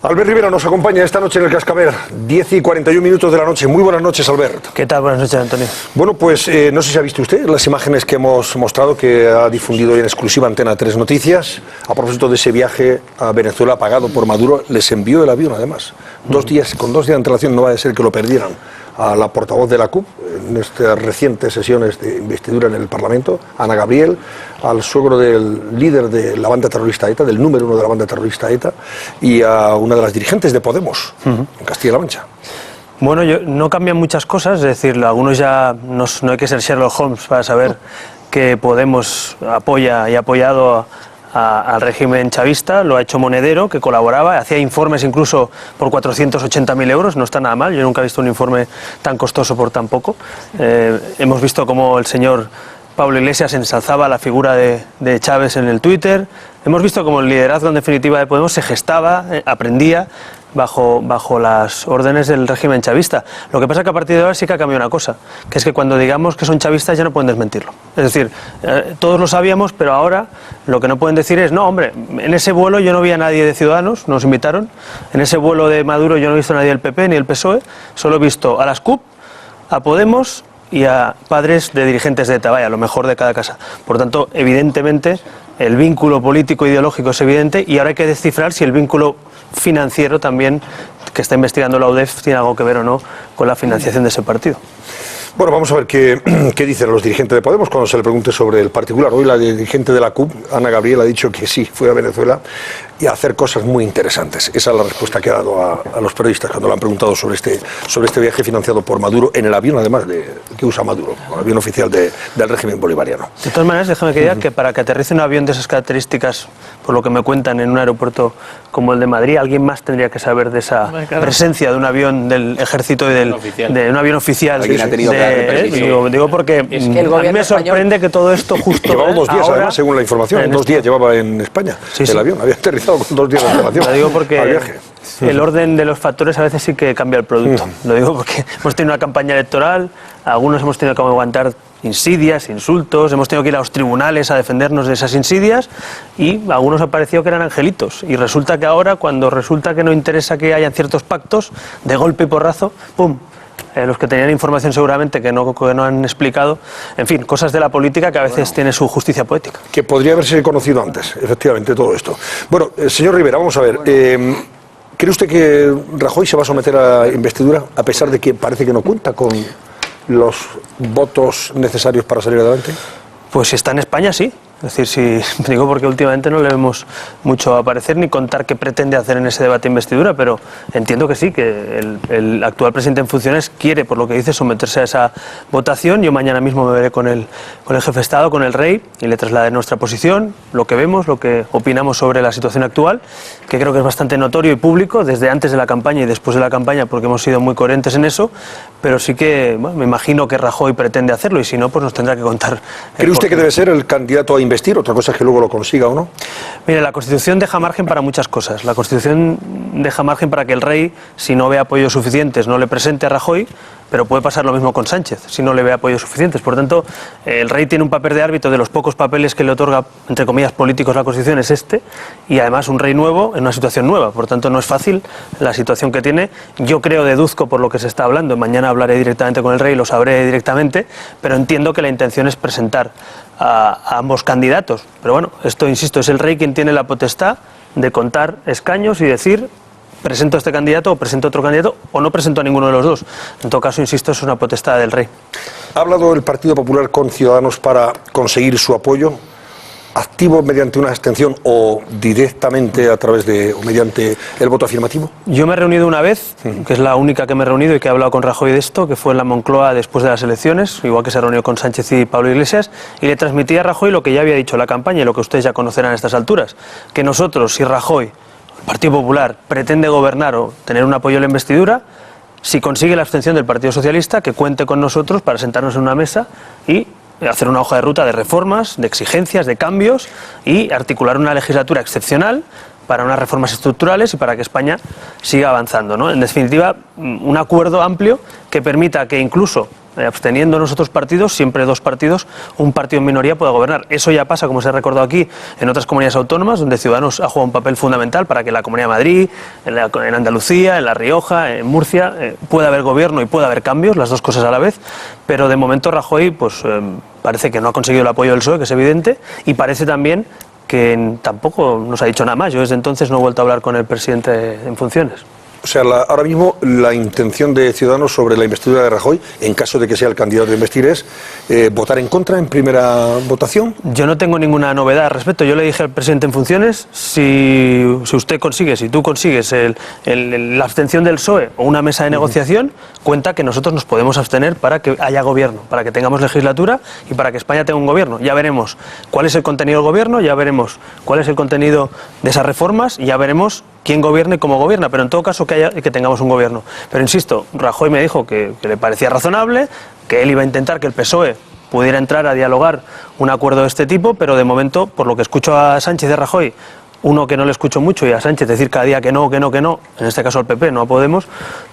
Albert Rivera nos acompaña esta noche en el Cascabel, 10:41 de la noche. Muy buenas noches, Albert. ¿Qué tal? Buenas noches, Antonio. Bueno, pues no sé si ha visto usted las imágenes que hemos mostrado, que ha difundido hoy en exclusiva Antena 3 Noticias, a propósito de ese viaje a Venezuela pagado por Maduro. Les envió el avión, además. Con 2 días de antelación, no va a ser que lo perdieran. A la portavoz de la CUP, en estas recientes sesiones de investidura en el Parlamento, Ana Gabriel, al suegro del líder de la banda terrorista ETA, del número 1 de la banda terrorista ETA, y a una de las dirigentes de Podemos, en Castilla-La Mancha. Bueno, no cambian muchas cosas, es decir, algunos ya no hay que ser Sherlock Holmes para saber que Podemos apoya y ha apoyado al régimen chavista, lo ha hecho Monedero, que colaboraba, hacía informes incluso por 480.000 euros, no está nada mal, yo nunca he visto un informe tan costoso por tan poco. Hemos visto cómo el señor Pablo Iglesias ensalzaba la figura de Chávez en el Twitter, hemos visto cómo el liderazgo en definitiva de Podemos se gestaba, aprendía bajo las órdenes del régimen chavista. Lo que pasa es que a partir de ahora sí que ha cambiado una cosa, que es que cuando digamos que son chavistas ya no pueden desmentirlo. Es decir, todos lo sabíamos, pero ahora lo que no pueden decir es, no, hombre, en ese vuelo yo no vi a nadie de Ciudadanos, nos invitaron, en ese vuelo de Maduro yo no he visto a nadie del PP ni del PSOE, solo he visto a las CUP, a Podemos y a padres de dirigentes de ETA, vaya, lo mejor de cada casa. Por tanto, evidentemente, el vínculo político ideológico es evidente y ahora hay que descifrar si el vínculo financiero también, que está investigando la UDEF, tiene algo que ver o no con la financiación de ese partido. Bueno, vamos a ver qué dicen los dirigentes de Podemos cuando se le pregunte sobre el particular. Hoy la dirigente de la CUP, Ana Gabriel, ha dicho que sí, fue a Venezuela y a hacer cosas muy interesantes. Esa es la respuesta que ha dado a los periodistas cuando le han preguntado sobre este viaje financiado por Maduro, en el avión además que usa Maduro, el avión oficial del régimen bolivariano. De todas maneras, déjame que diga que para que aterrice un avión de esas características, por lo que me cuentan, en un aeropuerto como el de Madrid, alguien más tendría que saber de esa presencia de un avión del ejército y de un avión oficial. Digo porque es que a mí me sorprende que todo esto justo... Llevaba 2 días, ahora, además, según la información, 2 días llevaba en España el avión, había aterrizado con 2 días de antelación. Lo digo porque el orden de los factores a veces sí que cambia el producto. Lo digo porque hemos tenido una campaña electoral, algunos hemos tenido que aguantar insidias, insultos, hemos tenido que ir a los tribunales a defendernos de esas insidias y algunos ha parecido que eran angelitos y resulta que ahora, cuando resulta que no interesa que hayan ciertos pactos, de golpe y porrazo, ¡pum!, los que tenían información seguramente que no han explicado, en fin, cosas de la política que a veces tiene su justicia poética. Que podría haberse conocido antes, efectivamente, todo esto. Bueno, señor Rivera, vamos a ver, ¿cree usted que Rajoy se va a someter a investidura a pesar de que parece que no cuenta con los votos necesarios para salir adelante? Pues si está en España, sí. Es decir, digo porque últimamente no le vemos mucho aparecer ni contar qué pretende hacer en ese debate de investidura, pero entiendo que sí, que el actual presidente en funciones quiere, por lo que dice, someterse a esa votación. Yo mañana mismo me veré con el jefe de Estado, con el rey, y le trasladaré nuestra posición, lo que vemos, lo que opinamos sobre la situación actual, que creo que es bastante notorio y público desde antes de la campaña y después de la campaña, porque hemos sido muy coherentes en eso, pero sí que, bueno, me imagino que Rajoy pretende hacerlo y si no, pues nos tendrá que contar. ¿Cree usted que debe ser el candidato a investir? Otra cosa es que luego lo consiga o no. Mire, la Constitución deja margen para muchas cosas. La Constitución deja margen para que el rey, si no ve apoyos suficientes, no le presente a Rajoy, pero puede pasar lo mismo con Sánchez, si no le ve apoyos suficientes. Por tanto, el rey tiene un papel de árbitro, de los pocos papeles que le otorga, entre comillas, políticos la Constitución es este, y además un rey nuevo en una situación nueva. Por tanto, no es fácil la situación que tiene. Yo deduzco por lo que se está hablando, mañana hablaré directamente con el rey, lo sabré directamente, pero entiendo que la intención es presentar a ambos candidatos. Pero bueno, esto, insisto, es el rey quien tiene la potestad de contar escaños y decir: presento a este candidato o presento a otro candidato o no presento a ninguno de los dos. En todo caso, insisto, es una potestad del rey. ¿Ha hablado el Partido Popular con Ciudadanos para conseguir su apoyo activo mediante una abstención o directamente a través o mediante el voto afirmativo? Yo me he reunido una vez, que es la única que me he reunido y que he hablado con Rajoy de esto, que fue en la Moncloa después de las elecciones, igual que se reunió con Sánchez y Pablo Iglesias, y le transmití a Rajoy lo que ya había dicho en la campaña y lo que ustedes ya conocerán a estas alturas, que nosotros, si Rajoy, el Partido Popular, pretende gobernar o tener un apoyo en la investidura, si consigue la abstención del Partido Socialista, que cuente con nosotros para sentarnos en una mesa y hacer una hoja de ruta de reformas, de exigencias, de cambios y articular una legislatura excepcional para unas reformas estructurales y para que España siga avanzando, ¿no? En definitiva, un acuerdo amplio que permita que incluso absteniéndonos otros partidos, siempre dos partidos, un partido en minoría pueda gobernar. Eso ya pasa, como se ha recordado aquí, en otras comunidades autónomas, donde Ciudadanos ha jugado un papel fundamental para que en la Comunidad de Madrid, en Andalucía, en La Rioja, en Murcia, pueda haber gobierno y pueda haber cambios, las dos cosas a la vez, pero de momento Rajoy pues parece que no ha conseguido el apoyo del PSOE, que es evidente, y parece también que tampoco nos ha dicho nada más. Yo desde entonces no he vuelto a hablar con el presidente en funciones. O sea, ahora mismo la intención de Ciudadanos sobre la investidura de Rajoy, en caso de que sea el candidato a investir, es votar en contra en primera votación. Yo no tengo ninguna novedad al respecto. Yo le dije al presidente en funciones, si usted consigue, si tú consigues la abstención del PSOE o una mesa de negociación, cuenta que nosotros nos podemos abstener para que haya gobierno, para que tengamos legislatura y para que España tenga un gobierno. Ya veremos cuál es el contenido del gobierno, ya veremos cuál es el contenido de esas reformas y ya veremos quién gobierna y cómo gobierna, pero en todo caso que tengamos un gobierno. Pero insisto, Rajoy me dijo que le parecía razonable, que él iba a intentar que el PSOE pudiera entrar a dialogar un acuerdo de este tipo, pero de momento, por lo que escucho a Sánchez y a Rajoy, uno que no le escucho mucho y a Sánchez decir cada día que no, en este caso al PP, no a Podemos,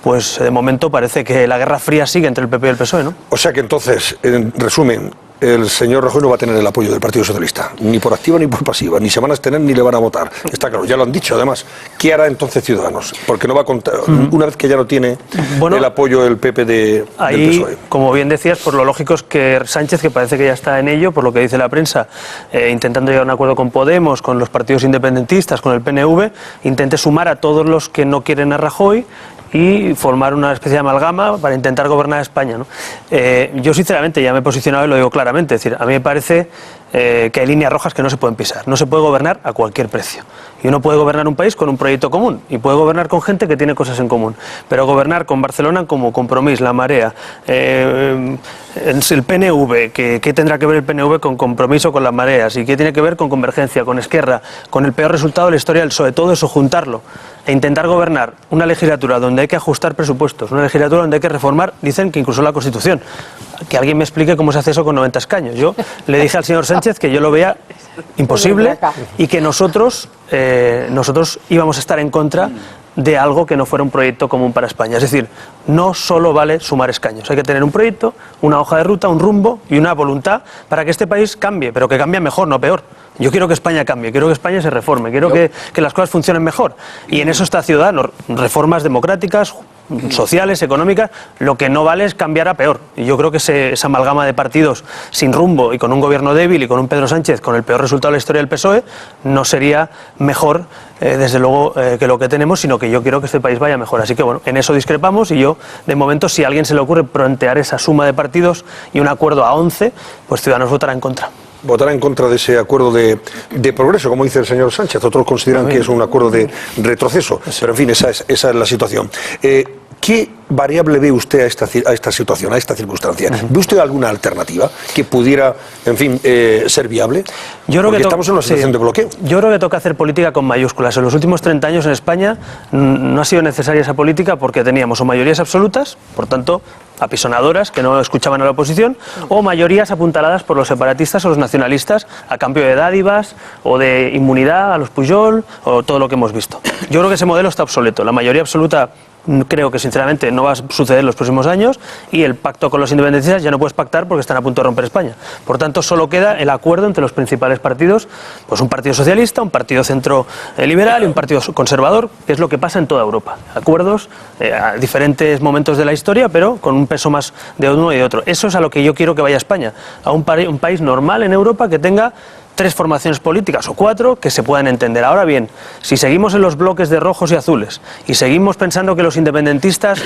pues de momento parece que la guerra fría sigue entre el PP y el PSOE, ¿no? O sea que entonces, en resumen, el señor Rajoy no va a tener el apoyo del Partido Socialista, ni por activa ni por pasiva, ni se van a abstener ni le van a votar. Está claro, ya lo han dicho además. ¿Qué hará entonces Ciudadanos? Porque no va a contar, una vez que ya no tiene el apoyo del PP del PSOE. Como bien decías, por lo lógico es que Sánchez, que parece que ya está en ello, por lo que dice la prensa, intentando llegar a un acuerdo con Podemos, con los partidos independentistas, con el PNV, intente sumar a todos los que no quieren a Rajoy y formar una especie de amalgama para intentar gobernar España, ¿no? Yo sinceramente ya me he posicionado y lo digo claramente, es decir, a mí me parece que hay líneas rojas que no se pueden pisar, no se puede gobernar a cualquier precio. Y uno puede gobernar un país con un proyecto común y puede gobernar con gente que tiene cosas en común, pero gobernar con Barcelona como Compromís, La Marea, el PNV, ¿qué tendrá que ver el PNV con Compromiso con las mareas? ¿Y qué tiene que ver con Convergencia, con Esquerra, con el peor resultado de la historia del PSOE? Todo eso, juntarlo e intentar gobernar una legislatura donde hay que ajustar presupuestos, una legislatura donde hay que reformar, dicen que incluso la Constitución. Que alguien me explique cómo se hace eso con 90 escaños. Yo le dije al señor Sánchez que yo lo veía imposible y que nosotros íbamos a estar en contra de algo que no fuera un proyecto común para España. Es decir, no solo vale sumar escaños, hay que tener un proyecto, una hoja de ruta, un rumbo y una voluntad para que este país cambie, pero que cambie mejor, no peor. Yo quiero que España cambie, quiero que España se reforme, quiero que las cosas funcionen mejor. Y en eso está Ciudadanos, reformas democráticas, sociales, económicas. Lo que no vale es cambiar a peor. Y yo creo que esa amalgama de partidos sin rumbo y con un gobierno débil y con un Pedro Sánchez con el peor resultado de la historia del PSOE no sería mejor, desde luego, que lo que tenemos, sino que yo quiero que este país vaya mejor. Así que bueno, en eso discrepamos y yo, de momento, si a alguien se le ocurre plantear esa suma de partidos y un acuerdo a 11, pues Ciudadanos votará en contra. Votará en contra de ese acuerdo de progreso, como dice el señor Sánchez. Otros consideran que es un acuerdo de retroceso. Pero en fin, esa es la situación. ¿Qué variable ve usted a esta situación, a esta circunstancia? ¿Ve usted alguna alternativa que pudiera, en fin, ser viable? Porque estamos en una situación de bloqueo. Yo creo que toca hacer política con mayúsculas. En los últimos 30 años en España no ha sido necesaria esa política porque teníamos o mayorías absolutas, por tanto, apisonadoras que no escuchaban a la oposición, o mayorías apuntaladas por los separatistas o los nacionalistas a cambio de dádivas o de inmunidad a los Pujol o todo lo que hemos visto. Yo creo que ese modelo está obsoleto. La mayoría absoluta creo que sinceramente no va a suceder en los próximos años y el pacto con los independentistas ya no puedes pactar porque están a punto de romper España. Por tanto, solo queda el acuerdo entre los principales partidos, pues un partido socialista, un partido centro liberal y un partido conservador, que es lo que pasa en toda Europa. Acuerdos a diferentes momentos de la historia, pero con un peso más de uno y de otro. Eso es a lo que yo quiero que vaya España, a un país normal en Europa que tenga 3 formaciones políticas o 4 que se puedan entender. Ahora bien, si seguimos en los bloques de rojos y azules y seguimos pensando que los independentistas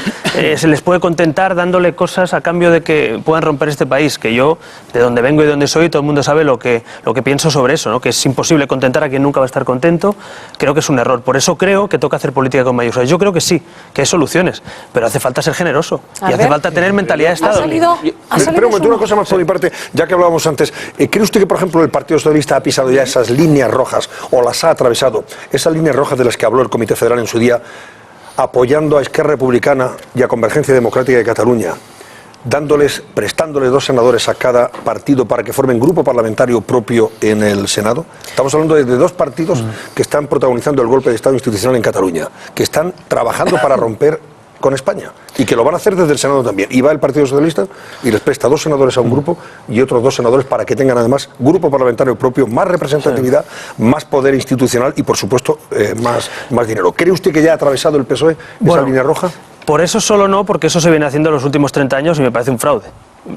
se les puede contentar dándole cosas a cambio de que puedan romper este país, que yo, de donde vengo y de donde soy, todo el mundo sabe lo que pienso sobre eso, ¿no? Que es imposible contentar a quien nunca va a estar contento, creo que es un error. Por eso creo que toca hacer política con mayúsculas. Yo creo que sí, que hay soluciones, pero hace falta ser generoso y hace falta tener mentalidad de Estado. Pero una cosa más por mi parte, ya que hablábamos antes, ¿cree usted que, por ejemplo, el Partido Socialista ha pisado ya esas líneas rojas o las ha atravesado, esas líneas rojas de las que habló el Comité Federal en su día, apoyando a Esquerra Republicana y a Convergencia Democrática de Cataluña, prestándoles 2 senadores a cada partido para que formen grupo parlamentario propio en el Senado? Estamos hablando de 2 partidos que están protagonizando el golpe de Estado institucional en Cataluña, que están trabajando para romper con España y que lo van a hacer desde el Senado también. Y va el Partido Socialista y les presta 2 senadores a un grupo y otros 2 senadores para que tengan además grupo parlamentario propio, más representatividad, más poder institucional y por supuesto más dinero. ¿Cree usted que ya ha atravesado el PSOE esa línea roja? Por eso solo no, porque eso se viene haciendo en los últimos 30 años y me parece un fraude.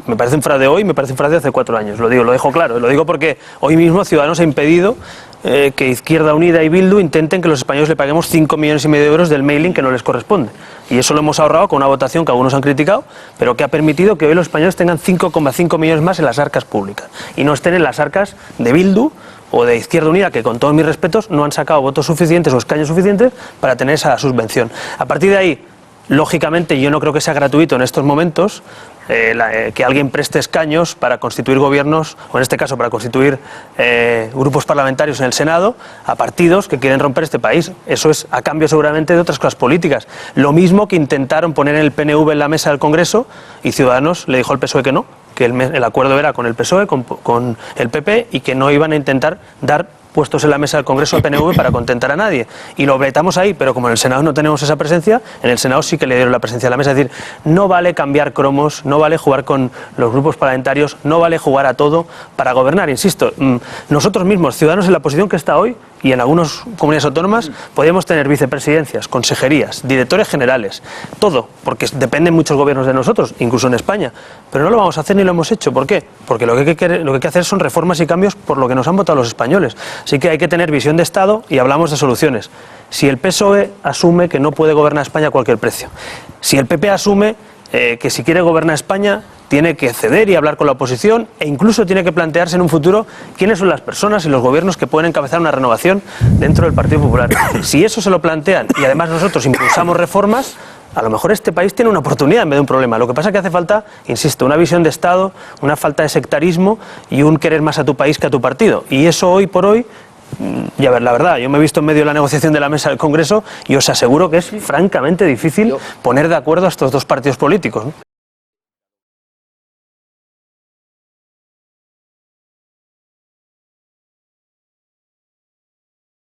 Me parece un fraude hoy, me parece un fraude hace 4 años. Lo dejo claro. Lo digo porque hoy mismo Ciudadanos ha impedido que Izquierda Unida y Bildu intenten que los españoles le paguemos 5,5 millones de euros del mailing que no les corresponde. Y eso lo hemos ahorrado con una votación que algunos han criticado, pero que ha permitido que hoy los españoles tengan 5,5 millones más en las arcas públicas y no estén en las arcas de Bildu o de Izquierda Unida, que con todos mis respetos no han sacado votos suficientes o escaños suficientes para tener esa subvención. A partir de ahí, lógicamente, yo no creo que sea gratuito en estos momentos que alguien preste escaños para constituir gobiernos, o en este caso para constituir grupos parlamentarios en el Senado, a partidos que quieren romper este país. Eso es a cambio seguramente de otras cosas políticas. Lo mismo que intentaron poner el PNV en la mesa del Congreso y Ciudadanos le dijo al PSOE que no, que el acuerdo era con el PSOE, con el PP, y que no iban a intentar dar puestos en la mesa del Congreso al PNV para contentar a nadie. Y lo vetamos ahí, pero como en el Senado no tenemos esa presencia, en el Senado sí que le dieron la presencia a la mesa. Es decir, no vale cambiar cromos, no vale jugar con los grupos parlamentarios, no vale jugar a todo para gobernar. Insisto, nosotros mismos, Ciudadanos, en la posición que está hoy, y en algunas comunidades autónomas, podríamos tener vicepresidencias, consejerías, directores generales, todo, porque dependen muchos gobiernos de nosotros, incluso en España. Pero no lo vamos a hacer ni lo hemos hecho. ¿Por qué? Porque lo que hay que hacer son reformas y cambios por lo que nos han votado los españoles. Así que hay que tener visión de Estado y hablamos de soluciones. Si el PSOE asume que no puede gobernar España a cualquier precio, si el PP asume que si quiere gobernar España tiene que ceder y hablar con la oposición e incluso tiene que plantearse en un futuro quiénes son las personas y los gobiernos que pueden encabezar una renovación dentro del Partido Popular. Si eso se lo plantean y además nosotros impulsamos reformas, a lo mejor este país tiene una oportunidad en vez de un problema. Lo que pasa es que hace falta, insisto, una visión de Estado, una falta de sectarismo y un querer más a tu país que a tu partido. Y eso hoy por hoy, y a ver, la verdad, yo me he visto en medio de la negociación de la mesa del Congreso y os aseguro que es francamente difícil poner de acuerdo a estos 2 partidos políticos, ¿no?